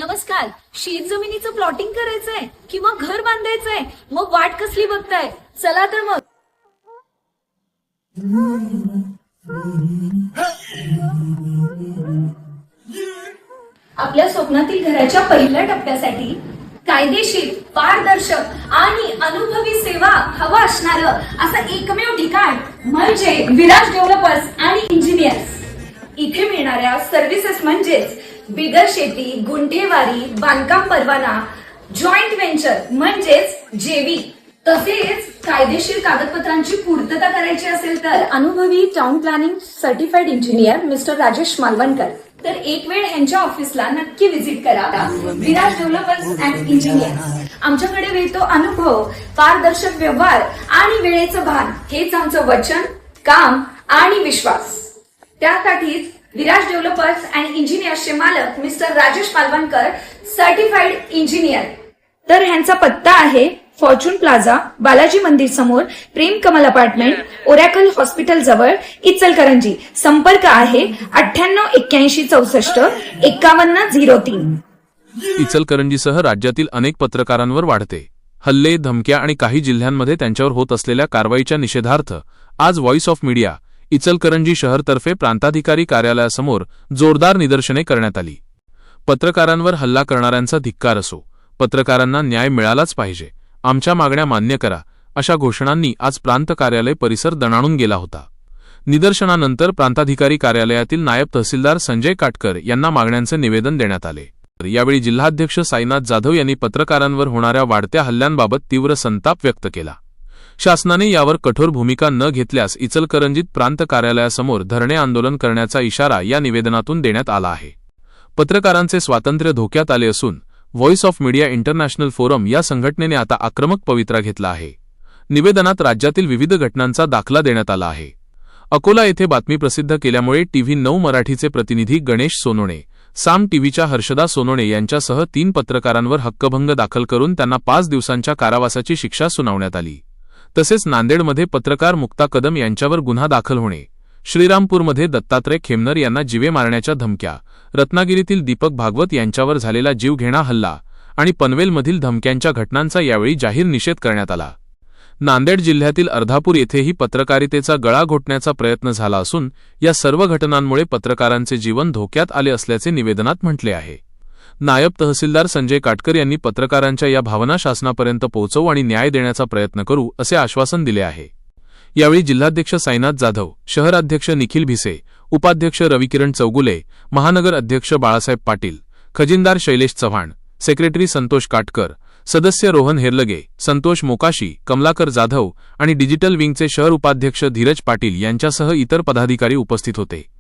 नमस्कार. शेत जमिनीचं प्लॉटिंग करायचंय किंवा घर बांधायचंय, मग वाट कसली बघताय? चला तर मग. आपल्या स्वप्नातील घराच्या पहिल्या टप्प्यासाठी कायदेशीर, पारदर्शक आणि अनुभवी सेवा हवा असणारं असं एकमेव ठिकाण म्हणजे विराज डेव्हलपर्स आणि इंजिनियर्स. इथे मिळणाऱ्या सर्व्हिसेस म्हणजेच बिगर शेती, गुंठेवारी, बांधकाम परवाना, जॉईंट व्हेंचर म्हणजेच जेवी, तसेच कायदेशीर कागदपत्रांची पूर्तता करायची असेल तर अनुभवी town planning certified engineer mister Rajesh Malvankar. तर एक वेळ यांच्या ऑफिसला नक्की व्हिजिट करा. Viraj developers and engineers. आमच्याकडे मिळतो अनुभव, पारदर्शक व्यवहार आणि वेळेचं भान. हेच आमचं वचन, काम आणि विश्वास. त्यासाठीच विराज डेव्हलपर्स अँड इंजिनियर्सचे मालक mister Rajesh Malvankar, certified engineer. तर ह्यांचा पत्ता आहे फॉर्च्यून प्लाझा, बालाजी मंदिर समोर, प्रेम कमल अपार्टमेंट, ओरॅकल हॉस्पिटल जवळ, इचलकरंजी. संपर्क आहे 9881645103. इचलकरंजीसह राज्यातील अनेक पत्रकारांवर वाढते हल्ले, धमक्या आणि काही जिल्ह्यांमध्ये त्यांच्यावर होत असलेल्या कारवाईच्या निषेधार्थ आज व्हॉइस ऑफ मीडिया इचलकरंजी शहरतर्फे प्रांताधिकारी कार्यालयासमोर जोरदार निदर्शने करण्यात आली. पत्रकारांवर हल्ला करणाऱ्यांचा धिक्कार असो, पत्रकारांना न्याय मिळालाच पाहिजे, आमच्या मागण्या मान्य करा, अशा घोषणांनी आज प्रांत कार्यालय परिसर दणाणून गेला होता. निदर्शनानंतर प्रांताधिकारी कार्यालयातील नायब तहसीलदार संजय काटकर यांना मागण्यांचे निवेदन देण्यात आले. यावेळी जिल्हाध्यक्ष साईनाथ जाधव यांनी पत्रकारांवर होणाऱ्या वाढत्या हल्ल्यांबाबत तीव्र संताप व्यक्त केला. शासनाने यावर कठोर भूमिका न घेतल्यास इचलकरंजीत प्रांत कार्यालयासमोर धरणे आंदोलन करण्याचा इशारा या निवेदनातून देण्यात आला आहे. पत्रकारांचे स्वातंत्र्य धोक्यात आले असून voice of media international forum या संघटनेने आता आक्रमक पवित्रा घेतला आहे. निवेदनात राज्यातील विविध घटनांचा दाखला देण्यात आला आहे. अकोला येथे बातमी प्रसिद्ध केल्यामुळे TV9 मराठीचे प्रतिनिधी गणेश सोनोणे, साम टीव्हीच्या हर्षदा सोनोणे यांच्यासह 3 पत्रकारांवर हक्कभंग दाखल करून त्यांना 5 दिवसांच्या कारावासाची शिक्षा सुनावण्यात आली. तसेच नांदेडमध्ये पत्रकार मुक्ता कदम यांच्यावर गुन्हा दाखल होणे, श्रीरामपूरमध्ये दत्तात्रय खेमनर यांना जीवे मारण्याच्या धमक्या, रत्नागिरीतील दीपक भागवत यांच्यावर झालेला जीवघेणा हल्ला आणि पनवेलमधील धमक्यांच्या घटनांचा यावेळी जाहीर निषेध करण्यात आला. नांदेड जिल्ह्यातील अर्धापूर येथेही पत्रकारितेचा गळा घोटण्याचा प्रयत्न झाला असून या सर्व घटनांमुळे पत्रकारांचे जीवन धोक्यात आले असल्याचे निवेदनात म्हटले आहे. नायब तहसीलदार संजय काटकर यांनी पत्रकारांच्या या भावना शासनापर्यंत पोहोचवू आणि न्याय देण्याचा प्रयत्न करू असे आश्वासन दिले आहे. यावेळी जिल्हाध्यक्ष साईनाथ जाधव, शहराध्यक्ष निखिल भिसे, उपाध्यक्ष रविकिरण चौगुले, महानगर अध्यक्ष बाळासाहेब पाटील, खजिनदार शैलेश चव्हाण, सेक्रेटरी संतोष काटकर, सदस्य रोहन हेरलगे, संतोष मोकाशी, कमलाकर जाधव आणि डिजिटल विंगचे शहर उपाध्यक्ष धीरज पाटील यांच्यासह इतर पदाधिकारी उपस्थित होते.